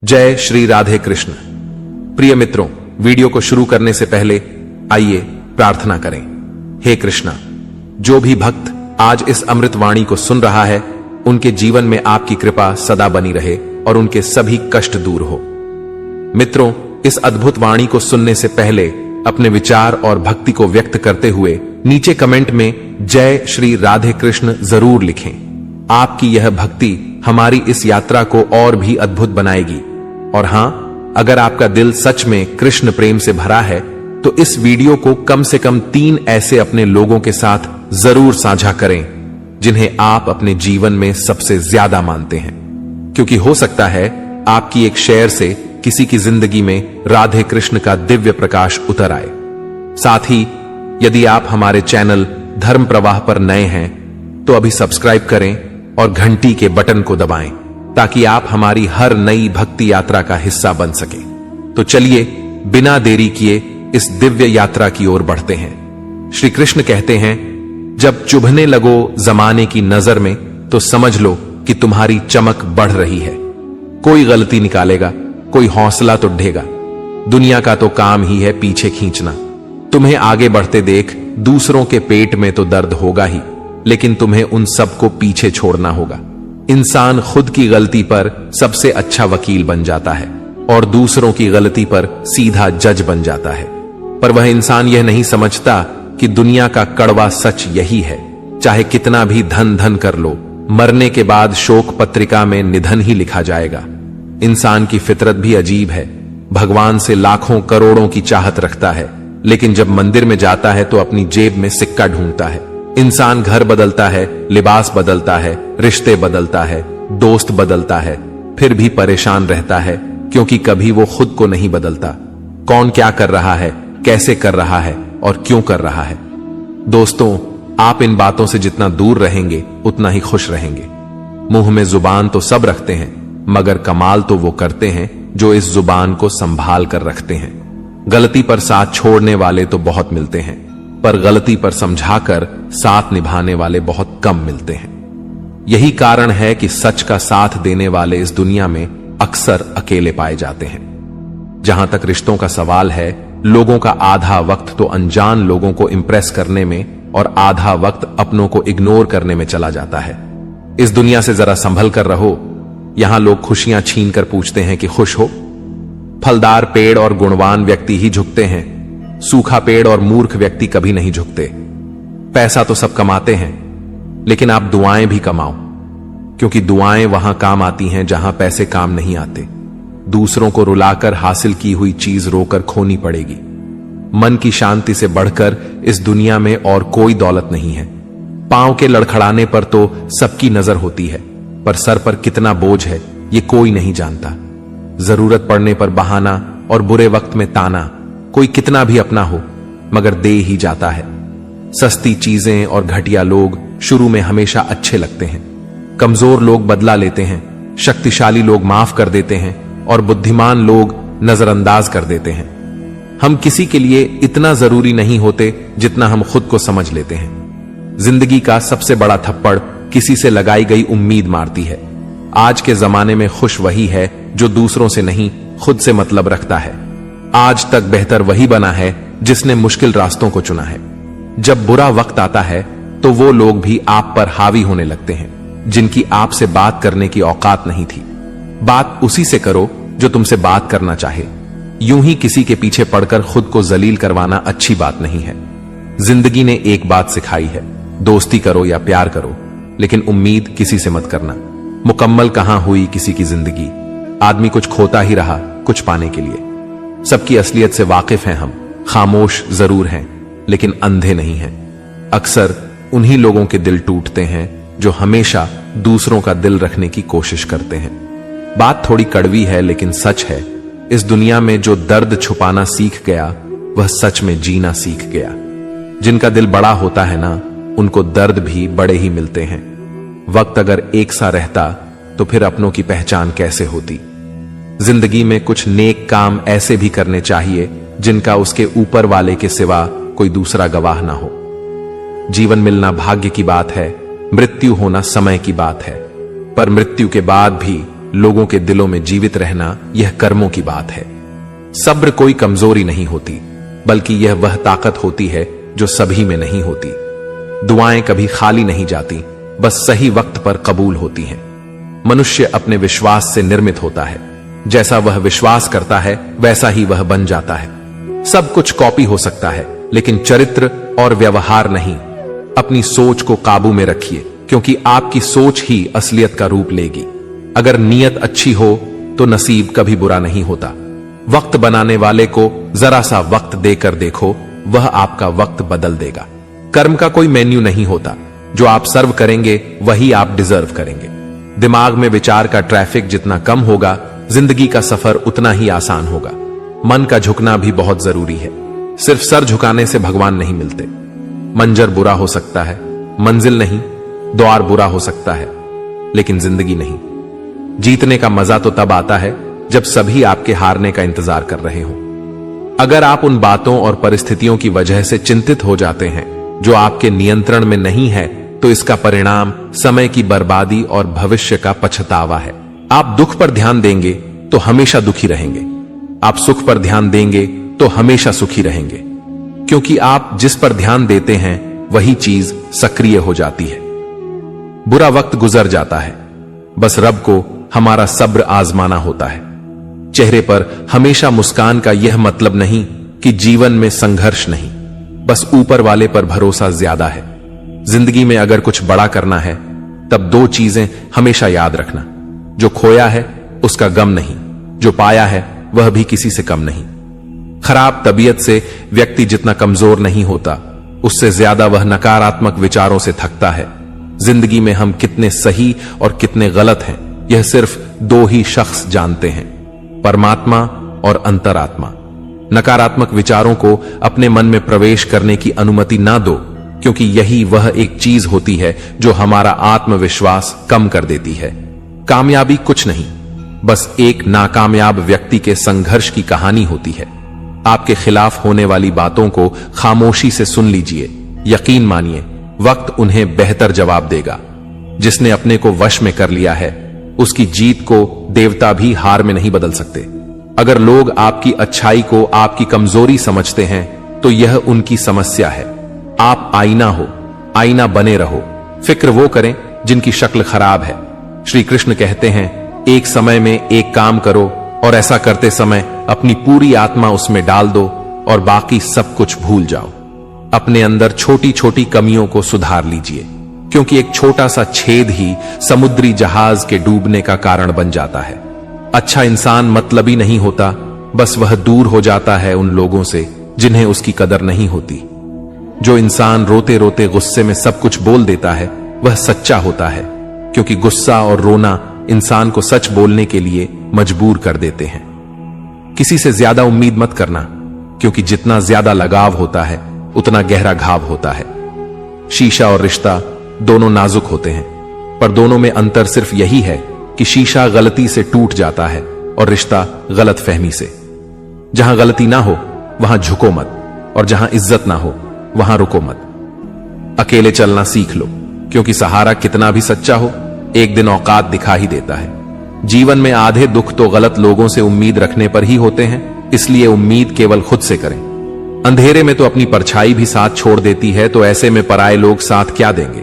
जय श्री राधे कृष्ण। प्रिय मित्रों, वीडियो को शुरू करने से पहले आइए प्रार्थना करें। हे कृष्णा, जो भी भक्त आज इस अमृत वाणी को सुन रहा है, उनके जीवन में आपकी कृपा सदा बनी रहे और उनके सभी कष्ट दूर हो। मित्रों, इस अद्भुत वाणी को सुनने से पहले अपने विचार और भक्ति को व्यक्त करते हुए नीचे कमेंट में जय श्री राधे कृष्ण जरूर लिखें। आपकी यह भक्ति हमारी इस यात्रा को और भी अद्भुत बनाएगी। और हां, अगर आपका दिल सच में कृष्ण प्रेम से भरा है तो इस वीडियो को कम से कम 3 ऐसे अपने लोगों के साथ जरूर साझा करें जिन्हें आप अपने जीवन में सबसे ज्यादा मानते हैं, क्योंकि हो सकता है आपकी एक शेयर से किसी की जिंदगी में राधे कृष्ण का दिव्य प्रकाश उतर आए। साथ ही यदि आप हमारे चैनल धर्म प्रवाह पर नए हैं तो अभी सब्सक्राइब करें और घंटी के बटन को दबाएं ताकि आप हमारी हर नई भक्ति यात्रा का हिस्सा बन सके। तो चलिए बिना देरी किए इस दिव्य यात्रा की ओर बढ़ते हैं। श्री कृष्ण कहते हैं, जब चुभने लगो जमाने की नजर में तो समझ लो कि तुम्हारी चमक बढ़ रही है। कोई गलती निकालेगा, कोई हौसला तो ढेगा। दुनिया का तो काम ही है पीछे खींचना। तुम्हें आगे बढ़ते देख दूसरों के पेट में तो दर्द होगा ही, लेकिन तुम्हें उन सबको पीछे छोड़ना होगा। इंसान खुद की गलती पर सबसे अच्छा वकील बन जाता है और दूसरों की गलती पर सीधा जज बन जाता है। पर वह इंसान यह नहीं समझता कि दुनिया का कड़वा सच यही है, चाहे कितना भी धन धन कर लो, मरने के बाद शोक पत्रिका में निधन ही लिखा जाएगा। इंसान की फितरत भी अजीब है। भगवान से लाखों करोड़ों की चाहत रखता है, लेकिन जब मंदिर में जाता है तो अपनी जेब में सिक्का ढूंढता है। इंसान घर बदलता है, लिबास बदलता है, रिश्ते बदलता है, दोस्त बदलता है, फिर भी परेशान रहता है, क्योंकि कभी वो खुद को नहीं बदलता। कौन क्या कर रहा है, कैसे कर रहा है और क्यों कर रहा है। दोस्तों, आप इन बातों से जितना दूर रहेंगे उतना ही खुश रहेंगे। मुंह में जुबान तो सब रखते हैं, मगर कमाल तो वो करते हैं जो इस जुबान को संभाल कर रखते हैं। गलती पर साथ छोड़ने वाले तो बहुत मिलते हैं, पर गलती पर समझाकर साथ निभाने वाले बहुत कम मिलते हैं। यही कारण है कि सच का साथ देने वाले इस दुनिया में अक्सर अकेले पाए जाते हैं। जहां तक रिश्तों का सवाल है, लोगों का आधा वक्त तो अनजान लोगों को इंप्रेस करने में और आधा वक्त अपनों को इग्नोर करने में चला जाता है। इस दुनिया से जरा संभल कर रहो। यहां लोग खुशियां छीन कर पूछते हैं कि खुश हो। फलदार पेड़ और गुणवान व्यक्ति ही झुकते हैं, सूखा पेड़ और मूर्ख व्यक्ति कभी नहीं झुकते। पैसा तो सब कमाते हैं, लेकिन आप दुआएं भी कमाओ, क्योंकि दुआएं वहां काम आती हैं जहां पैसे काम नहीं आते। दूसरों को रुलाकर हासिल की हुई चीज रोकर खोनी पड़ेगी। मन की शांति से बढ़कर इस दुनिया में और कोई दौलत नहीं है। पांव के लड़खड़ाने पर तो सबकी नजर होती है, पर सर पर कितना बोझ है ये कोई नहीं जानता। जरूरत पड़ने पर बहाना और बुरे वक्त में ताना कोई कितना भी अपना हो, मगर दे ही जाता है। सस्ती चीजें और घटिया लोग शुरू में हमेशा अच्छे लगते हैं। कमजोर लोग बदला लेते हैं, शक्तिशाली लोग माफ कर देते हैं और बुद्धिमान लोग नजरअंदाज कर देते हैं। हम किसी के लिए इतना जरूरी नहीं होते जितना हम खुद को समझ लेते हैं। जिंदगी का सबसे बड़ा थप्पड़ किसी से लगाई गई उम्मीद मारती है। आज के जमाने में खुश वही है जो दूसरों से नहीं, खुद से मतलब रखता है। आज तक बेहतर वही बना है जिसने मुश्किल रास्तों को चुना है। जब बुरा वक्त आता है तो वो लोग भी आप पर हावी होने लगते हैं जिनकी आपसे बात करने की औकात नहीं थी। बात उसी से करो जो तुमसे बात करना चाहे। यूं ही किसी के पीछे पड़कर खुद को जलील करवाना अच्छी बात नहीं है। जिंदगी ने एक बात सिखाई है, दोस्ती करो या प्यार करो, लेकिन उम्मीद किसी से मत करना। मुकम्मल कहां हुई किसी की जिंदगी। आदमी कुछ खोता ही रहा कुछ पाने के लिए। सबकी असलियत से वाकिफ हैं हम, खामोश जरूर हैं लेकिन अंधे नहीं हैं। अक्सर उन्हीं लोगों के दिल टूटते हैं जो हमेशा दूसरों का दिल रखने की कोशिश करते हैं। बात थोड़ी कड़वी है लेकिन सच है। इस दुनिया में जो दर्द छुपाना सीख गया वह सच में जीना सीख गया। जिनका दिल बड़ा होता है ना, उनको दर्द भी बड़े ही मिलते हैं। वक्त अगर एक सा रहता तो फिर अपनों की पहचान कैसे होती। जिंदगी में कुछ नेक काम ऐसे भी करने चाहिए जिनका उसके ऊपर वाले के सिवा कोई दूसरा गवाह ना हो। जीवन मिलना भाग्य की बात है, मृत्यु होना समय की बात है, पर मृत्यु के बाद भी लोगों के दिलों में जीवित रहना यह कर्मों की बात है। सब्र कोई कमजोरी नहीं होती, बल्कि यह वह ताकत होती है जो सभी में नहीं होती। दुआएं कभी खाली नहीं जाती, बस सही वक्त पर कबूल होती हैं। मनुष्य अपने विश्वास से निर्मित होता है। जैसा वह विश्वास करता है वैसा ही वह बन जाता है। सब कुछ कॉपी हो सकता है, लेकिन चरित्र और व्यवहार नहीं। अपनी सोच को काबू में रखिए, क्योंकि आपकी सोच ही असलियत का रूप लेगी। अगर नीयत अच्छी हो तो नसीब कभी बुरा नहीं होता। वक्त बनाने वाले को जरा सा वक्त देकर देखो, वह आपका वक्त बदल देगा। कर्म का कोई मेन्यू नहीं होता, जो आप सर्व करेंगे वही आप डिजर्व करेंगे। दिमाग में विचार का ट्रैफिक जितना कम होगा, जिंदगी का सफर उतना ही आसान होगा। मन का झुकना भी बहुत जरूरी है। सिर्फ सर झुकाने से भगवान नहीं मिलते। मंजर बुरा हो सकता है, मंजिल नहीं। द्वार बुरा हो सकता है, लेकिन जिंदगी नहीं। जीतने का मजा तो तब आता है जब सभी आपके हारने का इंतजार कर रहे हों। अगर आप उन बातों और परिस्थितियों की वजह से चिंतित हो जाते हैं जो आपके नियंत्रण में नहीं है, तो इसका परिणाम समय की बर्बादी और भविष्य का पछतावा है। आप दुख पर ध्यान देंगे तो हमेशा दुखी रहेंगे। आप सुख पर ध्यान देंगे तो हमेशा सुखी रहेंगे, क्योंकि आप जिस पर ध्यान देते हैं वही चीज सक्रिय हो जाती है। बुरा वक्त गुजर जाता है, बस रब को हमारा सब्र आजमाना होता है। चेहरे पर हमेशा मुस्कान का यह मतलब नहीं कि जीवन में संघर्ष नहीं, बस ऊपर वाले पर भरोसा ज्यादा है। जिंदगी में अगर कुछ बड़ा करना है, तब दो चीजें हमेशा याद रखना। जो खोया है उसका गम नहीं, जो पाया है वह भी किसी से कम नहीं। खराब तबीयत से व्यक्ति जितना कमजोर नहीं होता, उससे ज्यादा वह नकारात्मक विचारों से थकता है। जिंदगी में हम कितने सही और कितने गलत हैं, यह सिर्फ दो ही शख्स जानते हैं, परमात्मा और अंतरात्मा। नकारात्मक विचारों को अपने मन में प्रवेश करने की अनुमति ना दो, क्योंकि यही वह एक चीज होती है जो हमारा आत्मविश्वास कम कर देती है। कामयाबी कुछ नहीं, बस एक नाकामयाब व्यक्ति के संघर्ष की कहानी होती है। आपके खिलाफ होने वाली बातों को खामोशी से सुन लीजिए। यकीन मानिए, वक्त उन्हें बेहतर जवाब देगा। जिसने अपने को वश में कर लिया है, उसकी जीत को देवता भी हार में नहीं बदल सकते। अगर लोग आपकी अच्छाई को आपकी कमजोरी समझते हैं, तो यह उनकी समस्या है। आप आईना हो, आईना बने रहो। फिक्र वो करें जिनकी शक्ल खराब है। श्री कृष्ण कहते हैं, एक समय में एक काम करो और ऐसा करते समय अपनी पूरी आत्मा उसमें डाल दो और बाकी सब कुछ भूल जाओ। अपने अंदर छोटी छोटी कमियों को सुधार लीजिए, क्योंकि एक छोटा सा छेद ही समुद्री जहाज के डूबने का कारण बन जाता है। अच्छा इंसान मतलबी नहीं होता, बस वह दूर हो जाता है उन लोगों से जिन्हें उसकी कदर नहीं होती। जो इंसान रोते रोते गुस्से में सब कुछ बोल देता है, वह सच्चा होता है, क्योंकि गुस्सा और रोना इंसान को सच बोलने के लिए मजबूर कर देते हैं। किसी से ज्यादा उम्मीद मत करना, क्योंकि जितना ज्यादा लगाव होता है उतना गहरा घाव होता है। शीशा और रिश्ता दोनों नाजुक होते हैं, पर दोनों में अंतर सिर्फ यही है कि शीशा गलती से टूट जाता है और रिश्ता गलत फहमी से। जहां गलती ना हो वहां झुको मत, और जहां इज्जत ना हो वहां रुको मत। अकेले चलना सीख लो, क्योंकि सहारा कितना भी सच्चा हो, एक दिन औकात दिखा ही देता है। जीवन में आधे दुख तो गलत लोगों से उम्मीद रखने पर ही होते हैं, इसलिए उम्मीद केवल खुद से करें। अंधेरे में तो अपनी परछाई भी साथ छोड़ देती है, तो ऐसे में पराये लोग साथ क्या देंगे।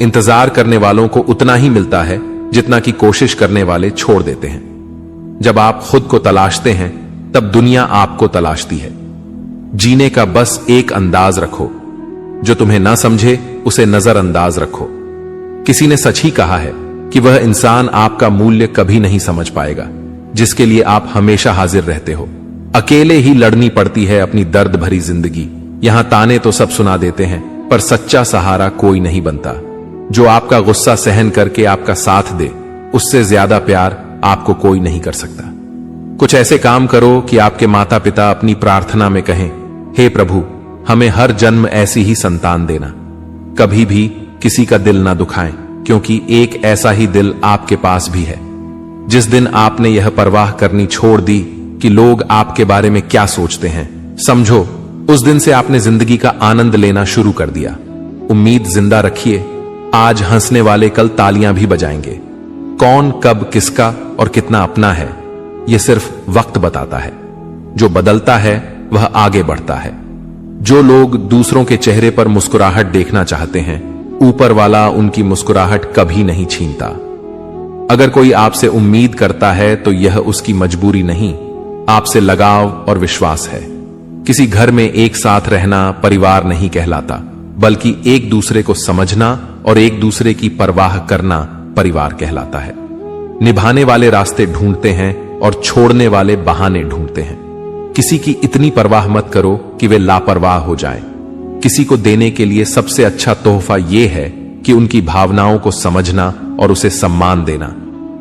इंतजार करने वालों को उतना ही मिलता है जितना कि कोशिश करने वाले छोड़ देते हैं। जब आप खुद को तलाशते हैं, तब दुनिया आपको तलाशती है। जीने का बस एक अंदाज रखो, जो तुम्हें ना समझे उसे नजरअंदाज रखो। किसी ने सच ही कहा है कि वह इंसान आपका मूल्य कभी नहीं समझ पाएगा जिसके लिए आप हमेशा हाजिर रहते हो। अकेले ही लड़नी पड़ती है अपनी दर्द भरी जिंदगी। यहां ताने तो सब सुना देते हैं, पर सच्चा सहारा कोई नहीं बनता। जो आपका गुस्सा सहन करके आपका साथ दे, उससे ज्यादा प्यार आपको कोई नहीं कर सकता। कुछ ऐसे काम करो कि आपके माता पिता अपनी प्रार्थना में कहें, हे प्रभु, हमें हर जन्म ऐसी ही संतान देना। कभी भी किसी का दिल ना दुखाएं, क्योंकि एक ऐसा ही दिल आपके पास भी है। जिस दिन आपने यह परवाह करनी छोड़ दी कि लोग आपके बारे में क्या सोचते हैं, समझो उस दिन से आपने जिंदगी का आनंद लेना शुरू कर दिया। उम्मीद जिंदा रखिए, आज हंसने वाले कल तालियां भी बजाएंगे। कौन कब किसका और कितना अपना है, यह सिर्फ वक्त बताता है। जो बदलता है वह आगे बढ़ता है। जो लोग दूसरों के चेहरे पर मुस्कुराहट देखना चाहते हैं, ऊपर वाला उनकी मुस्कुराहट कभी नहीं छीनता। अगर कोई आपसे उम्मीद करता है तो यह उसकी मजबूरी नहीं, आपसे लगाव और विश्वास है। किसी घर में एक साथ रहना परिवार नहीं कहलाता, बल्कि एक दूसरे को समझना और एक दूसरे की परवाह करना परिवार कहलाता है। निभाने वाले रास्ते ढूंढते हैं और छोड़ने वाले बहाने ढूंढते हैं। किसी की इतनी परवाह मत करो कि वे लापरवाह हो जाएं। किसी को देने के लिए सबसे अच्छा तोहफा यह है कि उनकी भावनाओं को समझना और उसे सम्मान देना।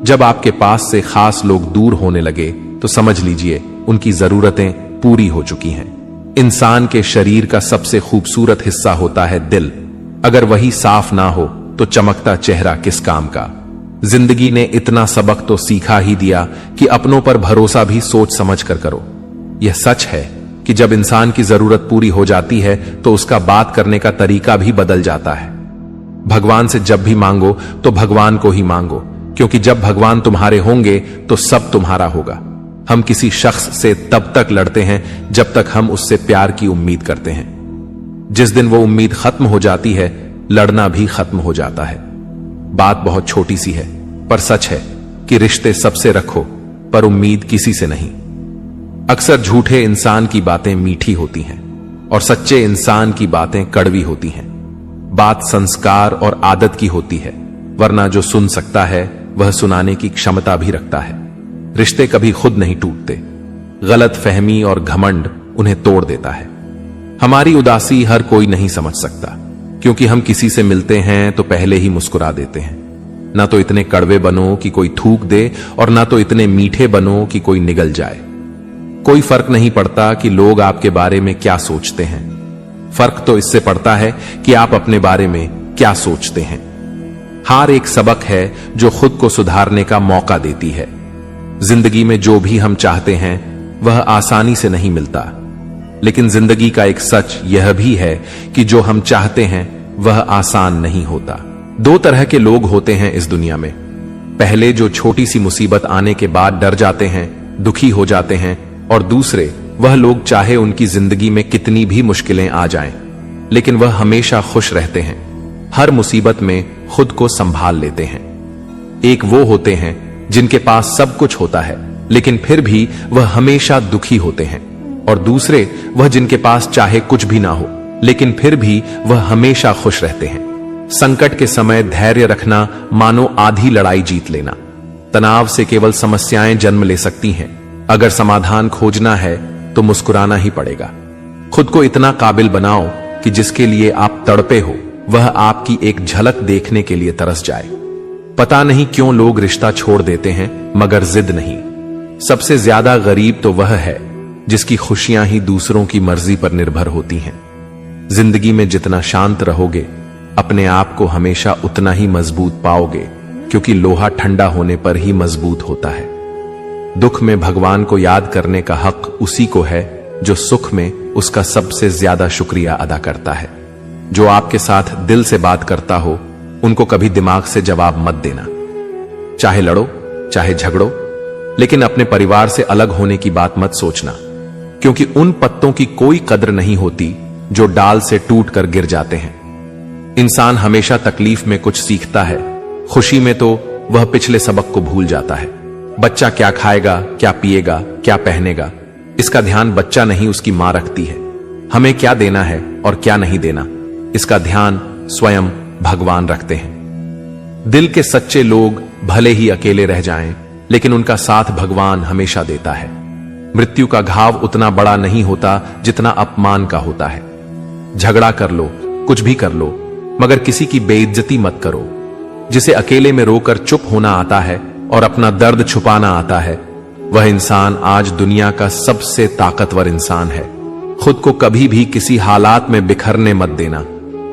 जब आपके पास से खास लोग दूर होने लगे तो समझ लीजिए उनकी जरूरतें पूरी हो चुकी हैं। इंसान के शरीर का सबसे खूबसूरत हिस्सा होता है दिल। अगर वही साफ ना हो तो चमकता चेहरा किस काम का। जिंदगी ने इतना सबक तो सीखा ही दिया कि अपनों पर भरोसा भी सोच समझ कर करो। यह सच है कि जब इंसान की जरूरत पूरी हो जाती है तो उसका बात करने का तरीका भी बदल जाता है। भगवान से जब भी मांगो तो भगवान को ही मांगो, क्योंकि जब भगवान तुम्हारे होंगे तो सब तुम्हारा होगा। हम किसी शख्स से तब तक लड़ते हैं जब तक हम उससे प्यार की उम्मीद करते हैं। जिस दिन वो उम्मीद खत्म हो जाती है, लड़ना भी खत्म हो जाता है। बात बहुत छोटी सी है, पर सच है कि रिश्ते सबसे रखो, पर उम्मीद किसी से नहीं। अक्सर झूठे इंसान की बातें मीठी होती हैं और सच्चे इंसान की बातें कड़वी होती हैं। बात संस्कार और आदत की होती है, वरना जो सुन सकता है वह सुनाने की क्षमता भी रखता है। रिश्ते कभी खुद नहीं टूटते, गलत फहमी और घमंड उन्हें तोड़ देता है। हमारी उदासी हर कोई नहीं समझ सकता, क्योंकि हम किसी से मिलते हैं तो पहले ही मुस्कुरा देते हैं। ना तो इतने कड़वे बनो कि कोई थूक दे, और ना तो इतने मीठे बनो कि कोई निगल जाए। कोई फर्क नहीं पड़ता कि लोग आपके बारे में क्या सोचते हैं, फर्क तो इससे पड़ता है कि आप अपने बारे में क्या सोचते हैं। हार एक सबक है जो खुद को सुधारने का मौका देती है। जिंदगी में जो भी हम चाहते हैं वह आसानी से नहीं मिलता, लेकिन जिंदगी का एक सच यह भी है कि जो हम चाहते हैं वह आसान नहीं होता। दो तरह के लोग होते हैं इस दुनिया में। पहले जो छोटी सी मुसीबत आने के बाद डर जाते हैं, दुखी हो जाते हैं, और दूसरे वह लोग चाहे उनकी जिंदगी में कितनी भी मुश्किलें आ जाएं, लेकिन वह हमेशा खुश रहते हैं, हर मुसीबत में खुद को संभाल लेते हैं। एक वो होते हैं जिनके पास सब कुछ होता है लेकिन फिर भी वह हमेशा दुखी होते हैं, और दूसरे वह जिनके पास चाहे कुछ भी ना हो लेकिन फिर भी वह हमेशा खुश रहते हैं। संकट के समय धैर्य रखना मानो आधी लड़ाई जीत लेना। तनाव से केवल समस्याएं जन्म ले सकती हैं। अगर समाधान खोजना है तो मुस्कुराना ही पड़ेगा। खुद को इतना काबिल बनाओ कि जिसके लिए आप तड़पे हो वह आपकी एक झलक देखने के लिए तरस जाए। पता नहीं क्यों लोग रिश्ता छोड़ देते हैं, मगर जिद नहीं। सबसे ज्यादा गरीब तो वह है जिसकी खुशियां ही दूसरों की मर्जी पर निर्भर होती हैं। जिंदगी में जितना शांत रहोगे, अपने आप को हमेशा उतना ही मजबूत पाओगे, क्योंकि लोहा ठंडा होने पर ही मजबूत होता है। दुख में भगवान को याद करने का हक उसी को है जो सुख में उसका सबसे ज्यादा शुक्रिया अदा करता है। जो आपके साथ दिल से बात करता हो उनको कभी दिमाग से जवाब मत देना। चाहे लड़ो चाहे झगड़ो, लेकिन अपने परिवार से अलग होने की बात मत सोचना, क्योंकि उन पत्तों की कोई कद्र नहीं होती जो डाल से टूट कर गिर जाते हैं। इंसान हमेशा तकलीफ में कुछ सीखता है, खुशी में तो वह पिछले सबक को भूल जाता है। बच्चा क्या खाएगा, क्या पिएगा, क्या पहनेगा, इसका ध्यान बच्चा नहीं उसकी मां रखती है। हमें क्या देना है और क्या नहीं देना, इसका ध्यान स्वयं भगवान रखते हैं। दिल के सच्चे लोग भले ही अकेले रह जाएं, लेकिन उनका साथ भगवान हमेशा देता है। मृत्यु का घाव उतना बड़ा नहीं होता जितना अपमान का होता है। झगड़ा कर लो, कुछ भी कर लो, मगर किसी की बेइज्जती मत करो। जिसे अकेले में रोकर चुप होना आता है और अपना दर्द छुपाना आता है, वह इंसान आज दुनिया का सबसे ताकतवर इंसान है। खुद को कभी भी किसी हालात में बिखरने मत देना।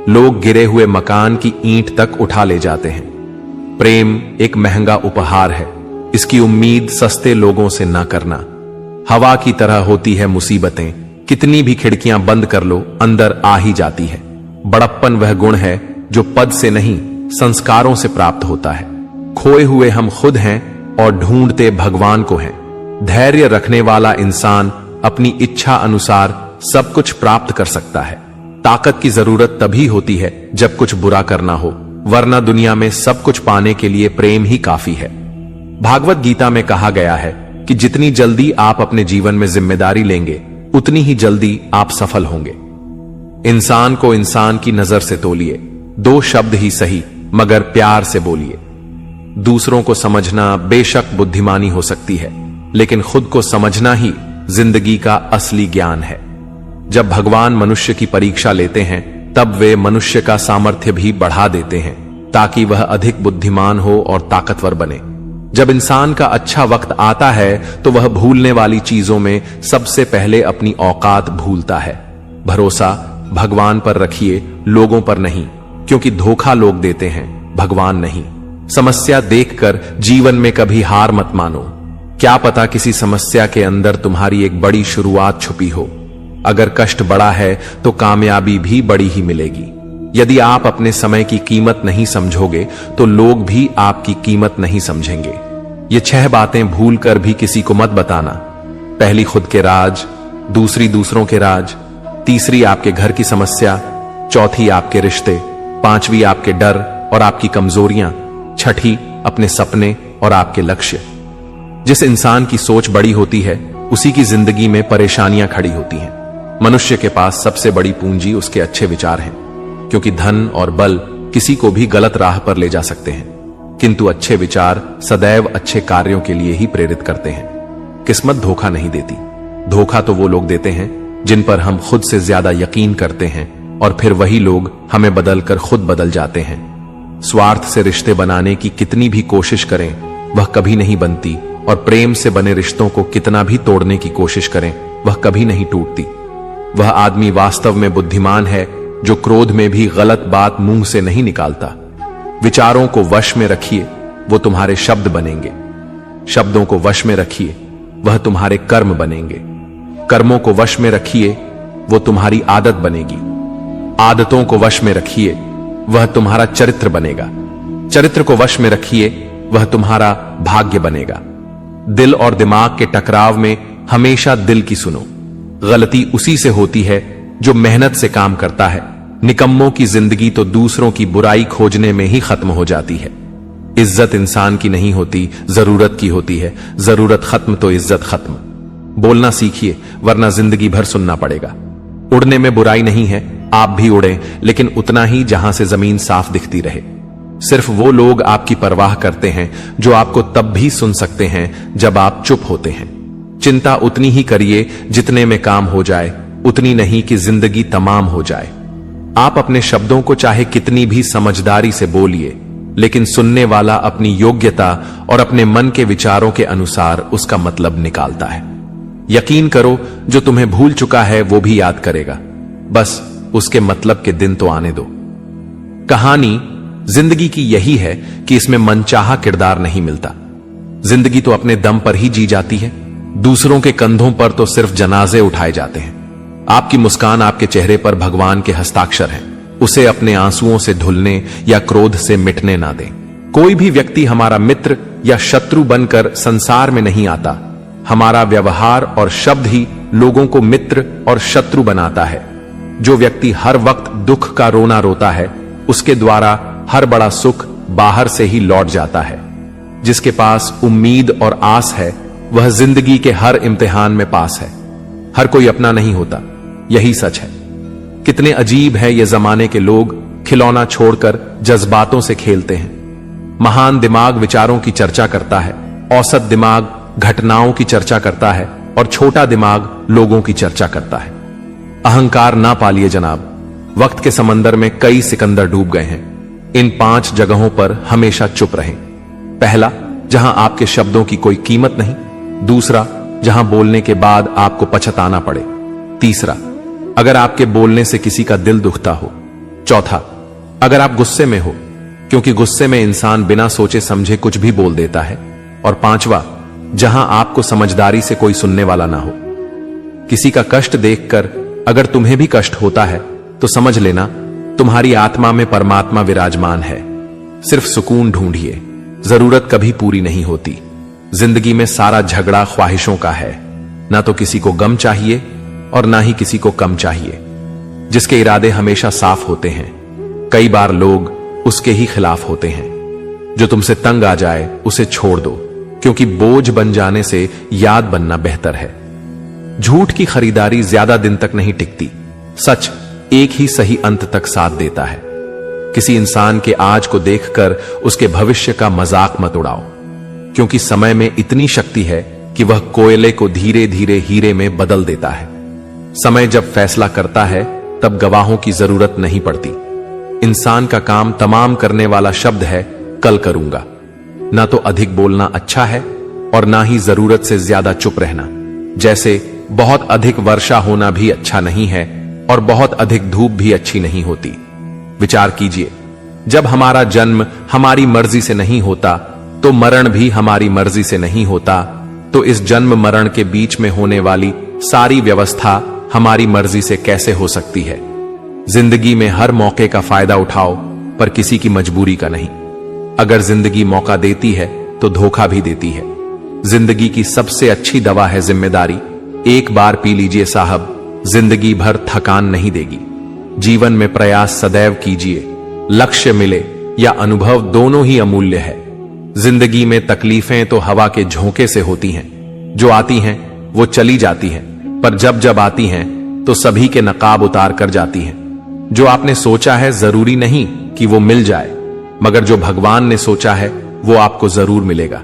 लोग गिरे हुए मकान की ईंट तक उठा ले जाते हैं। प्रेम एक महंगा उपहार है, इसकी उम्मीद सस्ते लोगों से ना करना। हवा की तरह होती है मुसीबतें, कितनी भी खिड़कियां बंद कर लो अंदर आ ही जाती है। बड़प्पन वह गुण है जो पद से नहीं संस्कारों से प्राप्त होता है। खोए हुए हम खुद हैं और ढूंढते भगवान को हैं। धैर्य रखने वाला इंसान अपनी इच्छा अनुसार सब कुछ प्राप्त कर सकता है। ताकत की जरूरत तभी होती है जब कुछ बुरा करना हो, वरना दुनिया में सब कुछ पाने के लिए प्रेम ही काफी है। भागवत गीता में कहा गया है कि जितनी जल्दी आप अपने जीवन में जिम्मेदारी लेंगे, उतनी ही जल्दी आप सफल होंगे। इंसान को इंसान की नजर से तोलिए, 2 शब्द ही सही मगर प्यार से बोलिए। दूसरों को समझना बेशक बुद्धिमानी हो सकती है, लेकिन खुद को समझना ही जिंदगी का असली ज्ञान है। जब भगवान मनुष्य की परीक्षा लेते हैं, तब वे मनुष्य का सामर्थ्य भी बढ़ा देते हैं ताकि वह अधिक बुद्धिमान हो और ताकतवर बने। जब इंसान का अच्छा वक्त आता है तो वह भूलने वाली चीजों में सबसे पहले अपनी औकात भूलता है। भरोसा भगवान पर रखिए, लोगों पर नहीं, क्योंकि धोखा लोग देते हैं, भगवान नहीं। समस्या देखकर जीवन में कभी हार मत मानो। क्या पता किसी समस्या के अंदर तुम्हारी एक बड़ी शुरुआत छुपी हो। अगर कष्ट बड़ा है तो कामयाबी भी बड़ी ही मिलेगी। यदि आप अपने समय की कीमत नहीं समझोगे तो लोग भी आपकी कीमत नहीं समझेंगे। ये 6 बातें भूल कर भी किसी को मत बताना। पहली खुद के राज, दूसरी दूसरों के राज, तीसरी आपके घर की समस्या, चौथी आपके रिश्ते, 5वीं आपके डर और आपकी कमजोरियां, 6ठी अपने सपने और आपके लक्ष्य। जिस इंसान की सोच बड़ी होती है, उसी की जिंदगी में परेशानियां खड़ी होती हैं। मनुष्य के पास सबसे बड़ी पूंजी उसके अच्छे विचार हैं, क्योंकि धन और बल किसी को भी गलत राह पर ले जा सकते हैं, किंतु अच्छे विचार सदैव अच्छे कार्यों के लिए ही प्रेरित करते हैं। किस्मत धोखा नहीं देती। धोखा तो वो लोग देते हैं जिन पर हम खुद से ज्यादा यकीन करते हैं, और फिर वही लोग हमें बदलकर खुद बदल जाते हैं। स्वार्थ से रिश्ते बनाने की कितनी भी कोशिश करें, वह कभी नहीं बनती, और प्रेम से बने रिश्तों को कितना भी तोड़ने की कोशिश करें, वह कभी नहीं टूटती। वह आदमी वास्तव में बुद्धिमान है जो क्रोध में भी गलत बात मुंह से नहीं निकालता। विचारों को वश में रखिए, वो तुम्हारे शब्द बनेंगे। शब्दों को वश में रखिए, वह तुम्हारे कर्म बनेंगे। कर्मों को वश में रखिए, वो तुम्हारी आदत बनेगी। आदतों को वश में रखिए, वह तुम्हारा चरित्र बनेगा। चरित्र को वश में रखिए, वह तुम्हारा भाग्य बनेगा। दिल और दिमाग के टकराव में हमेशा दिल की सुनो। गलती उसी से होती है जो मेहनत से काम करता है। निकम्मों की जिंदगी तो दूसरों की बुराई खोजने में ही खत्म हो जाती है। इज्जत इंसान की नहीं होती, जरूरत की होती है। जरूरत खत्म तो इज्जत खत्म। बोलना सीखिए, वरना जिंदगी भर सुनना पड़ेगा। उड़ने में बुराई नहीं है, आप भी उड़ें, लेकिन उतना ही जहां से जमीन साफ दिखती रहे। सिर्फ वो लोग आपकी परवाह करते हैं जो आपको तब भी सुन सकते हैं जब आप चुप होते हैं। चिंता उतनी ही करिए जितने में काम हो जाए, उतनी नहीं कि जिंदगी तमाम हो जाए। आप अपने शब्दों को चाहे कितनी भी समझदारी से बोलिए, लेकिन सुनने वाला अपनी योग्यता और अपने मन के विचारों के अनुसार उसका मतलब निकालता है। यकीन करो, जो तुम्हें भूल चुका है वो भी याद करेगा, बस उसके मतलब के दिन तो आने दो। कहानी जिंदगी की यही है कि इसमें मनचाहा किरदार नहीं मिलता। जिंदगी तो अपने दम पर ही जी जाती है। दूसरों के कंधों पर तो सिर्फ जनाजे उठाए जाते हैं। आपकी मुस्कान आपके चेहरे पर भगवान के हस्ताक्षर हैं। उसे अपने आंसुओं से धुलने या क्रोध से मिटने ना दें। कोई भी व्यक्ति हमारा मित्र या शत्रु बनकर संसार में नहीं आता। हमारा व्यवहार और शब्द ही लोगों को मित्र और शत्रु बनाता है। जो व्यक्ति हर वक्त दुख का रोना रोता है, उसके द्वारा हर बड़ा सुख बाहर से ही लौट जाता है। जिसके पास उम्मीद और आस है, वह जिंदगी के हर इम्तिहान में पास है। हर कोई अपना नहीं होता, यही सच है। कितने अजीब है ये जमाने के लोग, खिलौना छोड़कर जज्बातों से खेलते हैं। महान दिमाग विचारों की चर्चा करता है, औसत दिमाग घटनाओं की चर्चा करता है, और छोटा दिमाग लोगों की चर्चा करता है। अहंकार ना पालिए जनाब। वक्त के समंदर में कई सिकंदर डूब गए हैं। इन 5 जगहों पर हमेशा चुप रहें। पहला, जहां आपके शब्दों की कोई कीमत नहीं। दूसरा, जहां बोलने के बाद आपको पछताना पड़े। तीसरा, अगर आपके बोलने से किसी का दिल दुखता हो। चौथा, अगर आप गुस्से में हो, क्योंकि गुस्से में इंसान बिना सोचे समझे कुछ भी बोल देता है। और पांचवा, जहां आपको समझदारी से कोई सुनने वाला ना हो। किसी का कष्ट देखकर अगर तुम्हें भी कष्ट होता है तो समझ लेना तुम्हारी आत्मा में परमात्मा विराजमान है। सिर्फ सुकून ढूंढिए, जरूरत कभी पूरी नहीं होती। जिंदगी में सारा झगड़ा ख्वाहिशों का है। ना तो किसी को गम चाहिए और ना ही किसी को कम चाहिए। जिसके इरादे हमेशा साफ होते हैं, कई बार लोग उसके ही खिलाफ होते हैं। जो तुमसे तंग आ जाए उसे छोड़ दो, क्योंकि बोझ बन जाने से याद बनना बेहतर है। झूठ की खरीदारी ज्यादा दिन तक नहीं टिकती। सच एक ही सही अंत तक साथ देता है। किसी इंसान के आज को देखकर उसके भविष्य का मजाक मत उड़ाओ, क्योंकि समय में इतनी शक्ति है कि वह कोयले को धीरे धीरे हीरे में बदल देता है। समय जब फैसला करता है तब गवाहों की जरूरत नहीं पड़ती। इंसान का काम तमाम करने वाला शब्द है कल करूंगा। ना तो अधिक बोलना अच्छा है और ना ही जरूरत से ज्यादा चुप रहना। जैसे बहुत अधिक वर्षा होना भी अच्छा नहीं है और बहुत अधिक धूप भी अच्छी नहीं होती। विचार कीजिए, जब हमारा जन्म हमारी मर्जी से नहीं होता तो मरण भी हमारी मर्जी से नहीं होता। तो इस जन्म मरण के बीच में होने वाली सारी व्यवस्था हमारी मर्जी से कैसे हो सकती है? जिंदगी में हर मौके का फायदा उठाओ, पर किसी की मजबूरी का नहीं। अगर जिंदगी मौका देती है तो धोखा भी देती है। जिंदगी की सबसे अच्छी दवा है जिम्मेदारी। एक बार पी लीजिए साहब, जिंदगी भर थकान नहीं देगी। जीवन में प्रयास सदैव कीजिए। लक्ष्य मिले या अनुभव दोनों ही अमूल्य है। जिंदगी में तकलीफें तो हवा के झोंके से होती हैं। जो आती हैं वो चली जाती हैं, पर जब जब आती हैं तो सभी के नकाब उतार कर जाती हैं। जो आपने सोचा है जरूरी नहीं कि वो मिल जाए, मगर जो भगवान ने सोचा है वो आपको जरूर मिलेगा।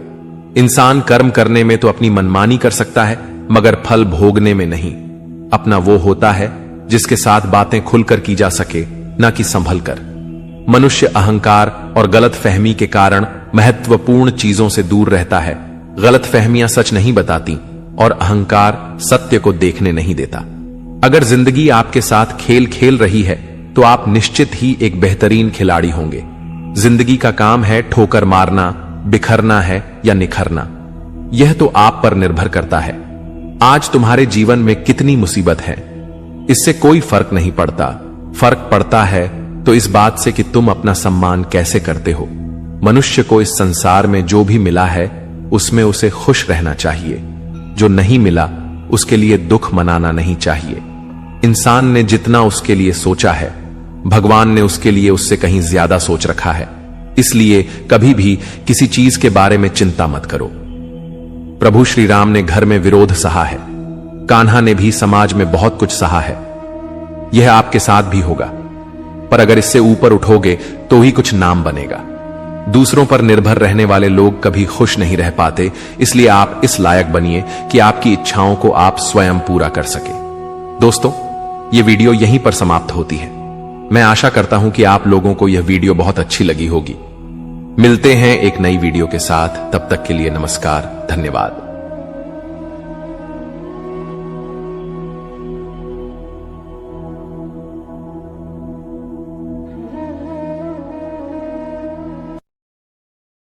इंसान कर्म करने में तो अपनी मनमानी कर सकता है, मगर फल भोगने में नहीं। अपना वो होता है जिसके साथ बातें खुलकर की जा सके, ना कि संभल कर। मनुष्य अहंकार और गलत फहमी के कारण महत्वपूर्ण चीजों से दूर रहता है। गलत फहमियां सच नहीं बताती और अहंकार सत्य को देखने नहीं देता। अगर जिंदगी आपके साथ खेल खेल रही है तो आप निश्चित ही एक बेहतरीन खिलाड़ी होंगे। जिंदगी का काम है ठोकर मारना, बिखरना है या निखरना, यह तो आप पर निर्भर करता है। आज तुम्हारे जीवन में कितनी मुसीबत है, इससे कोई फर्क नहीं पड़ता। फर्क पड़ता है तो इस बात से कि तुम अपना सम्मान कैसे करते हो। मनुष्य को इस संसार में जो भी मिला है उसमें उसे खुश रहना चाहिए। जो नहीं मिला उसके लिए दुख मनाना नहीं चाहिए। इंसान ने जितना उसके लिए सोचा है, भगवान ने उसके लिए उससे कहीं ज्यादा सोच रखा है। इसलिए कभी भी किसी चीज के बारे में चिंता मत करो। प्रभु श्री राम ने घर में विरोध सहा है, कान्हा ने भी समाज में बहुत कुछ सहा है। यह आपके साथ भी होगा, पर अगर इससे ऊपर उठोगे तो ही कुछ नाम बनेगा। दूसरों पर निर्भर रहने वाले लोग कभी खुश नहीं रह पाते, इसलिए आप इस लायक बनिए कि आपकी इच्छाओं को आप स्वयं पूरा कर सके। दोस्तों, यह वीडियो यहीं पर समाप्त होती है। मैं आशा करता हूं कि आप लोगों को यह वीडियो बहुत अच्छी लगी होगी। मिलते हैं एक नई वीडियो के साथ, तब तक के लिए नमस्कार, धन्यवाद।